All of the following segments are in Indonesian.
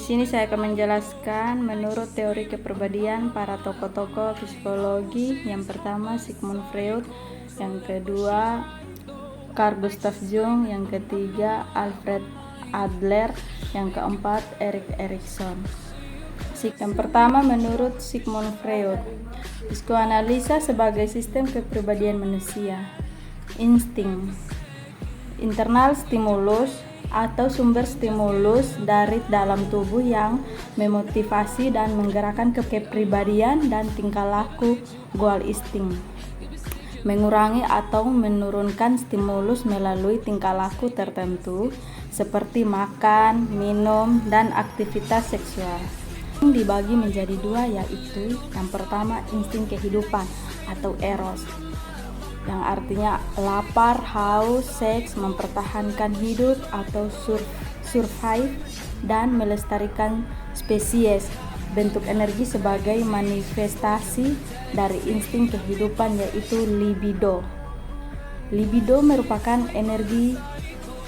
sini saya akan menjelaskan menurut teori kepribadian para tokoh-tokoh psikologi. Yang pertama Sigmund Freud, yang kedua Carl Gustav Jung, yang ketiga Alfred Adler, yang keempat Erik Erikson. Yang pertama menurut Sigmund Freud, psikoanalisa sebagai sistem kepribadian manusia. Insting, internal stimulus atau sumber stimulus dari dalam tubuh yang memotivasi dan menggerakkan kepribadian dan tingkah laku. Goal insting, mengurangi atau menurunkan stimulus melalui tingkah laku tertentu seperti makan, minum, dan aktivitas seksual. Dibagi menjadi dua, yaitu yang pertama insting kehidupan atau eros, yang artinya lapar, haus, seks, mempertahankan hidup atau survive, dan melestarikan spesies. Bentuk energi sebagai manifestasi dari insting kehidupan yaitu libido. Libido merupakan energi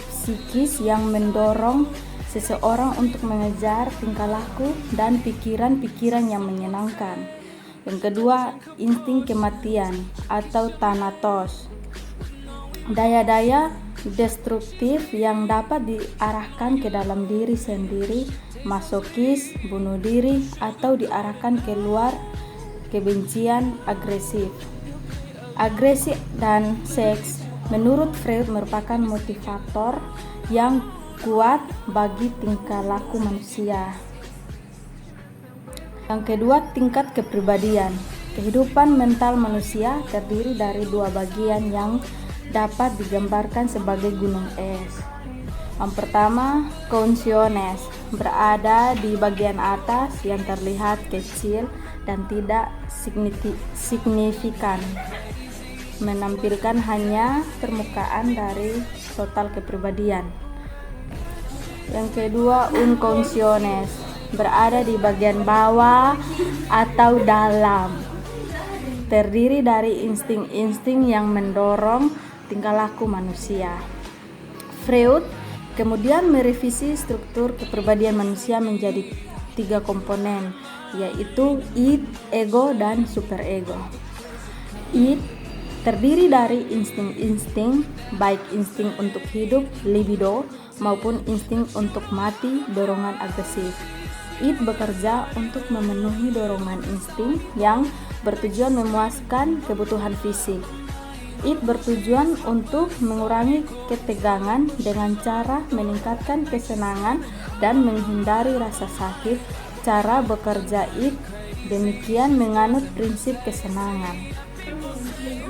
psikis yang mendorong seseorang untuk mengejar tingkah laku dan pikiran-pikiran yang menyenangkan. Yang kedua, insting kematian atau thanatos. Daya-daya destruktif yang dapat diarahkan ke dalam diri sendiri, masokis, bunuh diri, atau diarahkan keluar, kebencian, agresif. Agresi dan seks menurut Freud merupakan motivator yang kuat bagi tingkah laku manusia. Yang kedua, tingkat kepribadian. Kehidupan mental manusia terdiri dari dua bagian yang dapat digambarkan sebagai gunung es. Yang pertama, consciousness, berada di bagian atas yang terlihat kecil dan tidak signifikan, menampilkan hanya permukaan dari total kepribadian. Yang kedua, unconsciousness, berada di bagian bawah atau dalam, terdiri dari insting-insting yang mendorong tingkah laku manusia. Freud kemudian merevisi struktur kepribadian manusia menjadi 3 komponen, yaitu id, ego, dan superego. Id terdiri dari insting-insting, baik insting untuk hidup, libido, maupun insting untuk mati, dorongan agresif. Id bekerja untuk memenuhi dorongan insting yang bertujuan memuaskan kebutuhan fisik. Id bertujuan untuk mengurangi ketegangan dengan cara meningkatkan kesenangan dan menghindari rasa sakit. Cara bekerja id demikian menganut prinsip kesenangan.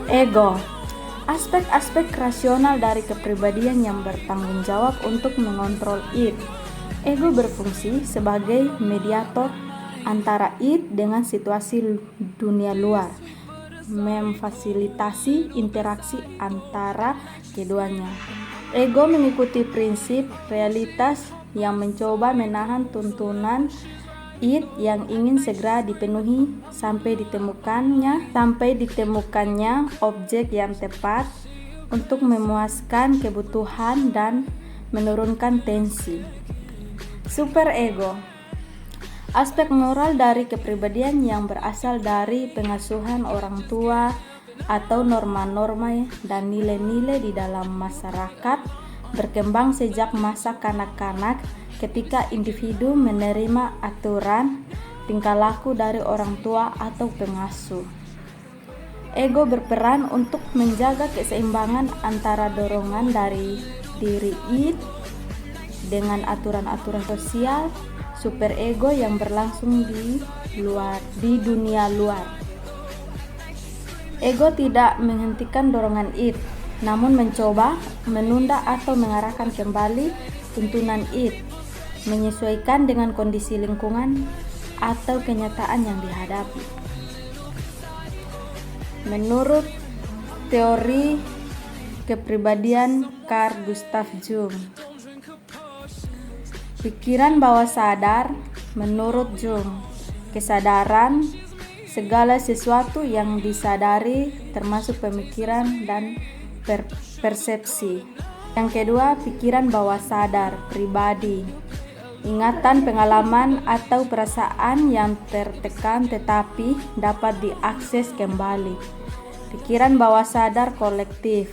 Ego, aspek-aspek rasional dari kepribadian yang bertanggung jawab untuk mengontrol id. Ego berfungsi sebagai mediator antara id dengan situasi dunia luar, memfasilitasi interaksi antara keduanya. Ego mengikuti prinsip realitas yang mencoba menahan tuntunan id yang ingin segera dipenuhi sampai ditemukannya objek yang tepat untuk memuaskan kebutuhan dan menurunkan tensi. Superego, aspek moral dari kepribadian yang berasal dari pengasuhan orang tua atau norma-norma dan nilai-nilai di dalam masyarakat, berkembang sejak masa kanak-kanak ketika individu menerima aturan tingkah laku dari orang tua atau pengasuh. Ego berperan untuk menjaga keseimbangan antara dorongan dari diri id dengan aturan-aturan sosial superego yang berlangsung di dunia luar. Ego tidak menghentikan dorongan id, namun mencoba menunda atau mengarahkan kembali tuntunan id, menyesuaikan dengan kondisi lingkungan atau kenyataan yang dihadapi. Menurut teori kepribadian Carl Gustav Jung, pikiran bawah sadar menurut Jung, kesadaran segala sesuatu yang disadari termasuk pemikiran dan persepsi. Yang kedua, pikiran bawah sadar pribadi. ingatan, pengalaman, atau perasaan yang tertekan tetapi dapat diakses kembali. Pikiran bawah sadar kolektif,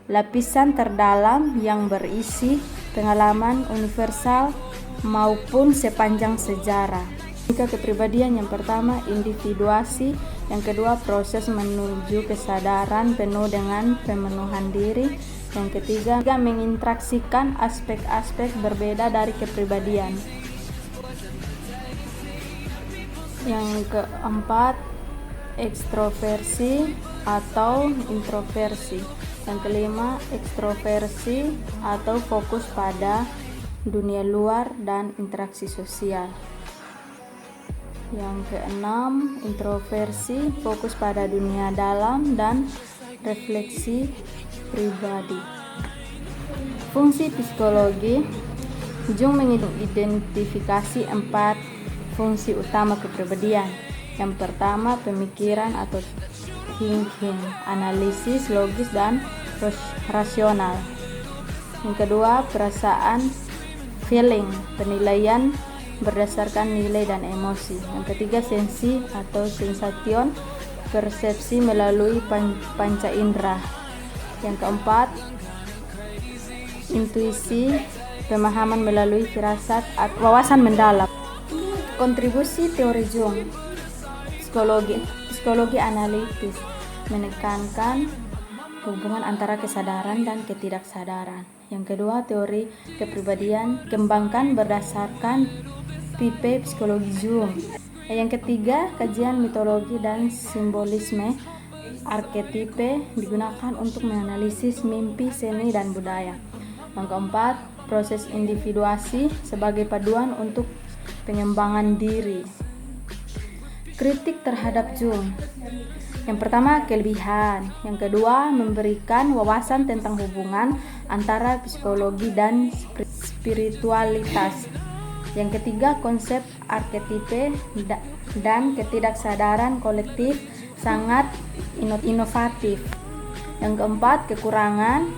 lapisan terdalam yang berisi pengalaman universal maupun sepanjang sejarah. Kepribadian yang pertama, individuasi. Yang kedua, proses menuju kesadaran penuh dengan pemenuhan diri. Yang ketiga, menginteraksikan aspek-aspek berbeda dari kepribadian. Yang keempat, ekstroversi atau introversi. Yang kelima, ekstroversi atau fokus pada dunia luar dan interaksi sosial. Yang keenam, introversi, fokus pada dunia dalam dan refleksi pribadi. Fungsi psikologi. Jung mengidentifikasi 4 fungsi utama kepribadian. Yang pertama, pemikiran atau thinking, analisis logis dan rasional. Yang kedua, perasaan, feeling, penilaian berdasarkan nilai dan emosi. Yang ketiga, sensi atau sensation, persepsi melalui panca indera. Yang keempat, intuisi, pemahaman melalui firasat atau wawasan mendalam. Kontribusi teori Jung. Psikologi analitis menekankan hubungan antara kesadaran dan ketidaksadaran. Yang kedua, teori kepribadian kembangkan berdasarkan tipe psikologi Jung. Yang ketiga, kajian mitologi dan simbolisme arketipe digunakan untuk menganalisis mimpi, seni, dan budaya. Yang keempat, proses individuasi sebagai paduan untuk pengembangan diri. Kritik terhadap Jung. Yang pertama, kelebihan. Yang kedua, memberikan wawasan tentang hubungan antara psikologi dan spiritualitas. Yang ketiga, konsep arketipe dan ketidaksadaran kolektif sangat inovatif. Yang keempat, kekurangan.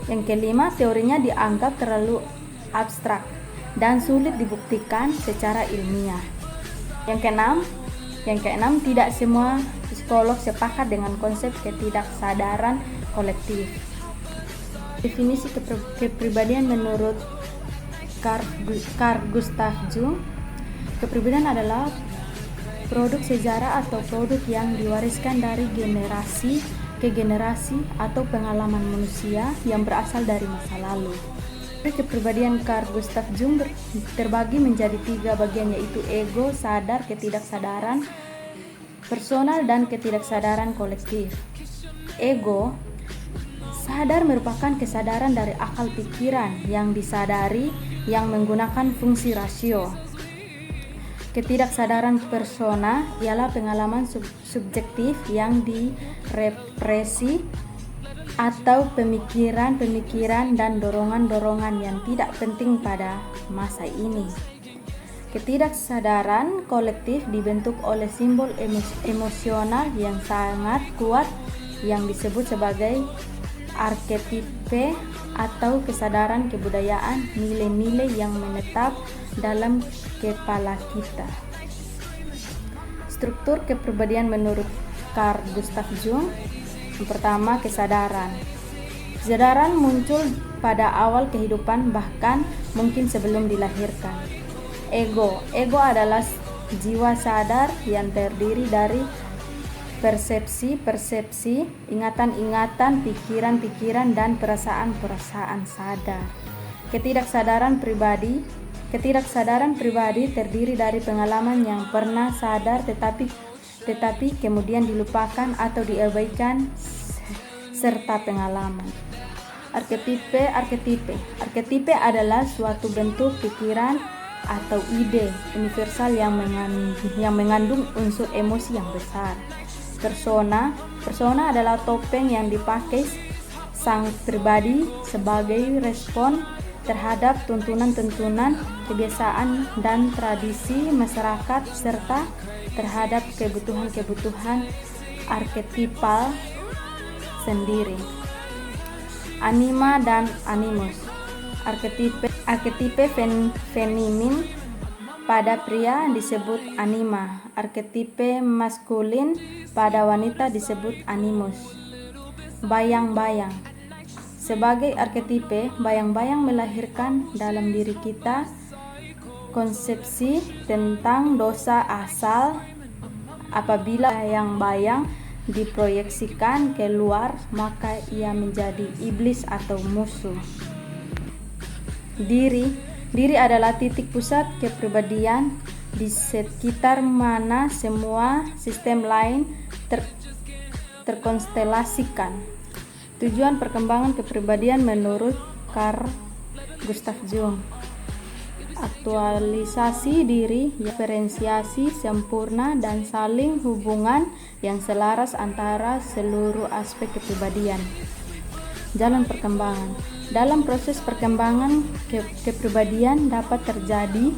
Yang kelima, teorinya dianggap terlalu abstrak dan sulit dibuktikan secara ilmiah. Yang keenam, tidak semua psikolog sepakat dengan konsep ketidaksadaran kolektif. Definisi kepribadian menurut Carl Gustav Jung. Kepribadian adalah produk sejarah atau produk yang diwariskan dari generasi ke generasi atau pengalaman manusia yang berasal dari masa lalu. Kepribadian Carl Gustav Jung terbagi menjadi 3 bagian, yaitu ego, sadar, ketidaksadaran personal, dan ketidaksadaran kolektif. Ego, sadar merupakan kesadaran dari akal pikiran yang disadari yang menggunakan fungsi rasio. Ketidaksadaran persona ialah pengalaman subjektif yang direpresi atau pemikiran-pemikiran dan dorongan-dorongan yang tidak penting pada masa ini. Ketidaksadaran kolektif dibentuk oleh simbol emosional yang sangat kuat yang disebut sebagai arketipe atau kesadaran kebudayaan, nilai-nilai yang menetap dalam kepala kita. Struktur kepribadian menurut Carl Gustav Jung. Yang pertama, kesadaran. Kesadaran muncul pada awal kehidupan, bahkan mungkin sebelum dilahirkan. Ego adalah jiwa sadar yang terdiri dari persepsi, ingatan-ingatan, pikiran-pikiran, dan perasaan-perasaan sadar. Ketidaksadaran pribadi terdiri dari pengalaman yang pernah sadar tetapi kemudian dilupakan atau diabaikan serta pengalaman. Arketipe adalah suatu bentuk pikiran atau ide universal yang mengandung unsur emosi yang besar. Persona adalah topeng yang dipakai sang pribadi sebagai respon terhadap tuntunan-tuntunan, kebiasaan, dan tradisi masyarakat serta terhadap kebutuhan-kebutuhan arketipal sendiri. Anima dan animus. Arketipe feminin pada pria disebut anima, arketipe maskulin pada wanita disebut animus. Bayang-bayang. Sebagai arketipe, bayang-bayang melahirkan dalam diri kita konsepsi tentang dosa asal. Apabila bayang-bayang diproyeksikan keluar, maka ia menjadi iblis atau musuh. Diri adalah titik pusat kepribadian di sekitar mana semua sistem lain terkonstelasikan. Tujuan perkembangan kepribadian menurut Carl Gustav Jung: aktualisasi diri, diferensiasi sempurna, dan saling hubungan yang selaras antara seluruh aspek kepribadian. Jalan perkembangan. Dalam proses perkembangan kepribadian dapat terjadi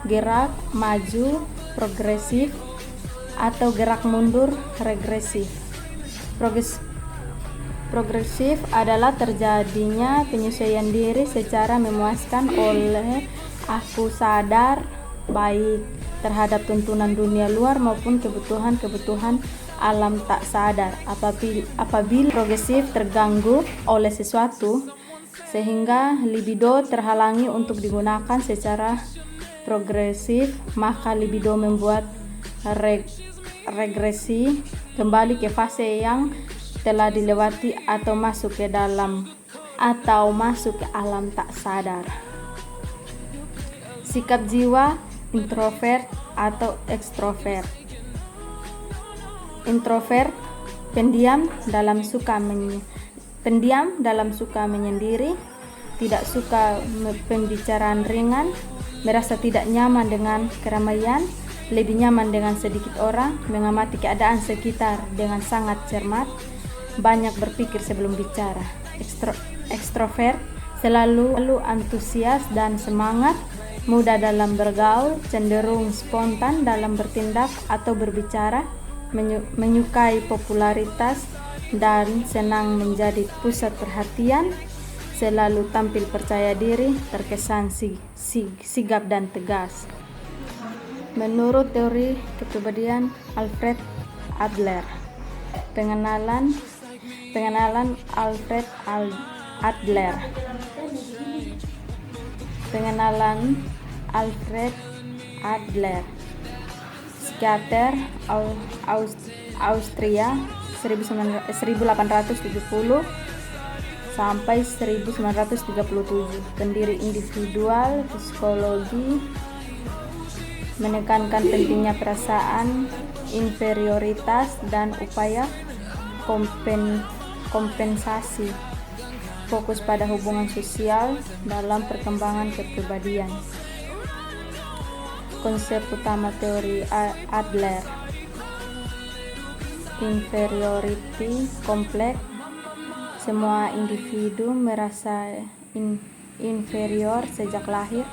gerak maju progresif atau gerak mundur regresif. Progresif adalah terjadinya penyesuaian diri secara memuaskan oleh aku sadar baik terhadap tuntunan dunia luar maupun kebutuhan-kebutuhan alam tak sadar. Apabila progresif terganggu oleh sesuatu sehingga libido terhalangi untuk digunakan secara progresif, maka libido membuat regresi kembali ke fase yang telah dilewati atau masuk ke alam tak sadar. Sikap jiwa introvert atau ekstrovert. Introvert pendiam dalam suka menyendiri, tidak suka pembicaraan ringan, merasa tidak nyaman dengan keramaian, lebih nyaman dengan sedikit orang, mengamati keadaan sekitar dengan sangat cermat, banyak berpikir sebelum bicara. Ekstrovert selalu antusias dan semangat, mudah dalam bergaul, cenderung spontan dalam bertindak atau berbicara, menyukai popularitas dan senang menjadi pusat perhatian, selalu tampil percaya diri, terkesan sigap dan tegas. Menurut teori kepribadian Alfred Adler, pengenalan Alfred Adler. Pengenalan Alfred Adler, psikiater Austria 1870 sampai 1937, pendiri individual psikologi, menekankan pentingnya perasaan inferioritas dan upaya kompensasi, fokus pada hubungan sosial dalam perkembangan kepribadian. Konsep utama teori Adler: inferiority complex. Semua individu merasa inferior sejak lahir.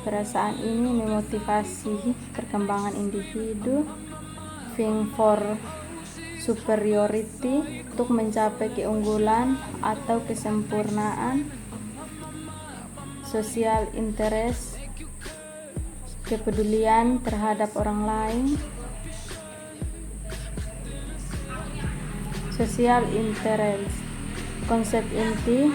Perasaan ini memotivasi perkembangan individu. Vying for superiority, untuk mencapai keunggulan atau kesempurnaan. Social interest, kepedulian terhadap orang lain. Social interest, konsep inti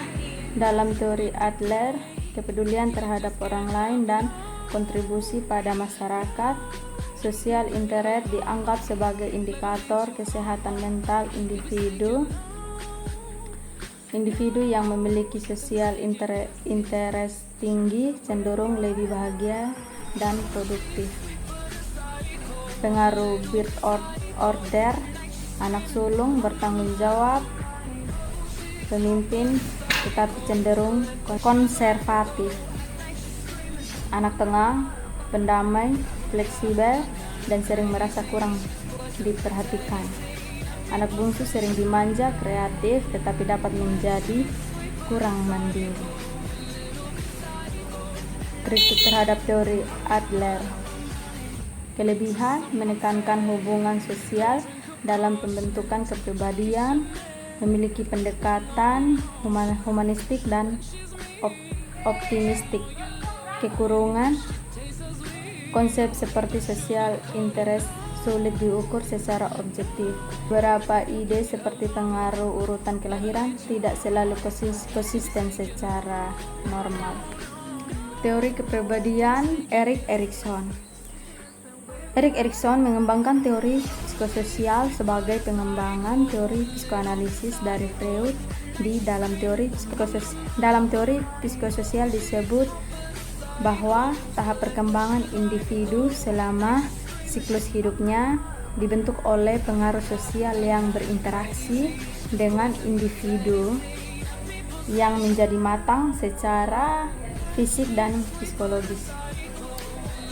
dalam teori Adler, kepedulian terhadap orang lain dan kontribusi pada masyarakat. Social interest dianggap sebagai indikator kesehatan mental individu. Individu yang memiliki social interest tinggi cenderung lebih bahagia dan produktif. Pengaruh birth order, anak sulung bertanggung jawab, pemimpin tetapi cenderung konservatif. Anak tengah, pendamai, fleksibel, dan sering merasa kurang diperhatikan. Anak bungsu sering dimanja, kreatif, tetapi dapat menjadi kurang mandiri. Kritik terhadap teori Adler: kelebihan menekankan hubungan sosial dalam pembentukan kepribadian, memiliki pendekatan humanistik dan optimistik. Kekurangan Konsep seperti social interest sulit diukur secara objektif. Beberapa ide seperti pengaruh urutan kelahiran tidak selalu konsisten secara normal. Teori kepribadian Erik Erikson. Erik Erikson mengembangkan teori psikososial sebagai pengembangan teori psikoanalisis dari Freud. Dalam teori psikososial disebut bahwa tahap perkembangan individu selama siklus hidupnya dibentuk oleh pengaruh sosial yang berinteraksi dengan individu yang menjadi matang secara fisik dan psikologis.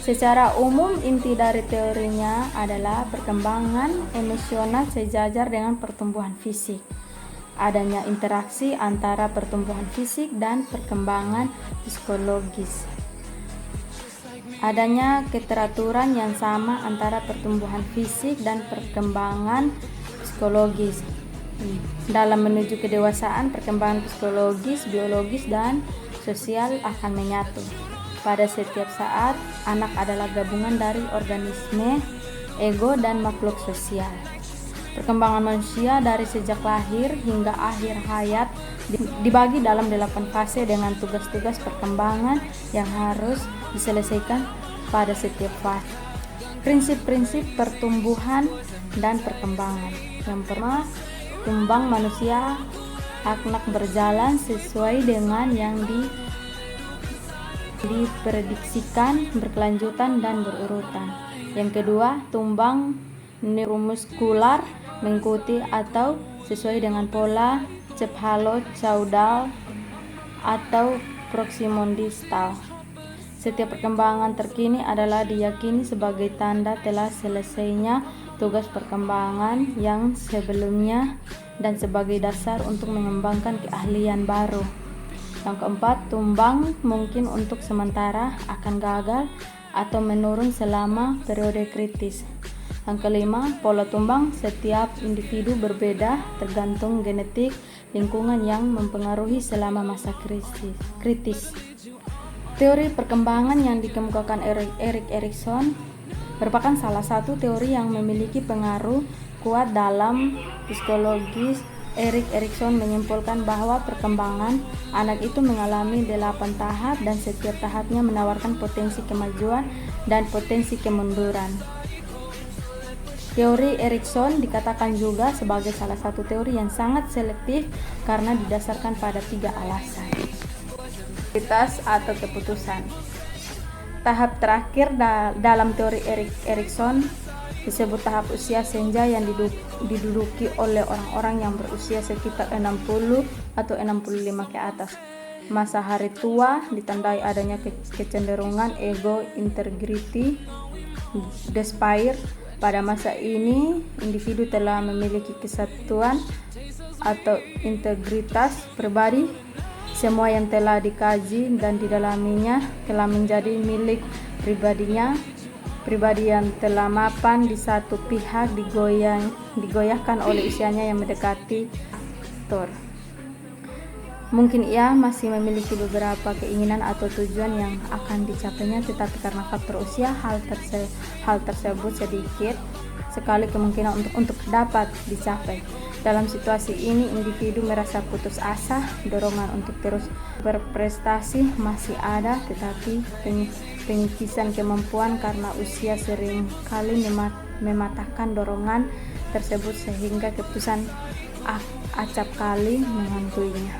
Secara umum, inti dari teorinya adalah perkembangan emosional sejajar dengan pertumbuhan fisik. Adanya interaksi antara pertumbuhan fisik dan perkembangan psikologis. Adanya keteraturan yang sama antara pertumbuhan fisik dan perkembangan psikologis. Dalam menuju kedewasaan, perkembangan psikologis, biologis, dan sosial akan menyatu. Pada setiap saat, anak adalah gabungan dari organisme, ego, dan makhluk sosial. Perkembangan manusia dari sejak lahir hingga akhir hayat dibagi dalam 8 fase dengan tugas-tugas perkembangan yang harus diselesaikan pada setiap fase. Prinsip-prinsip pertumbuhan dan perkembangan. Yang pertama, tumbang manusia anak berjalan sesuai dengan yang diprediksikan, berkelanjutan dan berurutan. Yang kedua, tumbang neuromuskular mengikuti atau sesuai dengan pola cephalo-caudal atau proximodistal. Setiap perkembangan terkini adalah diyakini sebagai tanda telah selesainya tugas perkembangan yang sebelumnya dan sebagai dasar untuk mengembangkan keahlian baru. Yang keempat, tumbang mungkin untuk sementara akan gagal atau menurun selama periode kritis. Yang kelima, pola tumbang setiap individu berbeda tergantung genetik lingkungan yang mempengaruhi selama masa kritis. Teori perkembangan yang dikemukakan Erik Erikson merupakan salah satu teori yang memiliki pengaruh kuat dalam psikologis. Erik Erikson menyimpulkan bahwa perkembangan anak itu mengalami 8 tahap dan setiap tahapnya menawarkan potensi kemajuan dan potensi kemunduran. Teori Erikson dikatakan juga sebagai salah satu teori yang sangat selektif karena didasarkan pada 3 alasan. Prioritas atau keputusan. Tahap terakhir dalam teori Erik Erikson disebut tahap usia senja yang diduduki oleh orang-orang yang berusia sekitar 60 atau 65 ke atas. Masa hari tua ditandai adanya kecenderungan ego, integrity, despair. Pada masa ini, individu telah memiliki kesatuan atau integritas pribadi. Semua yang telah dikaji dan didalaminya telah menjadi milik pribadinya. Pribadi yang telah mapan di satu pihak digoyahkan oleh usianya yang mendekati faktor. Mungkin ia masih memiliki beberapa keinginan atau tujuan yang akan dicapainya, tetapi karena faktor usia hal tersebut sedikit sekali kemungkinan untuk dapat dicapai. Dalam situasi ini, individu merasa putus asa, dorongan untuk terus berprestasi masih ada, tetapi pengikisan kemampuan karena usia sering kali mematahkan dorongan tersebut sehingga keputusan acap kali menghantuinya.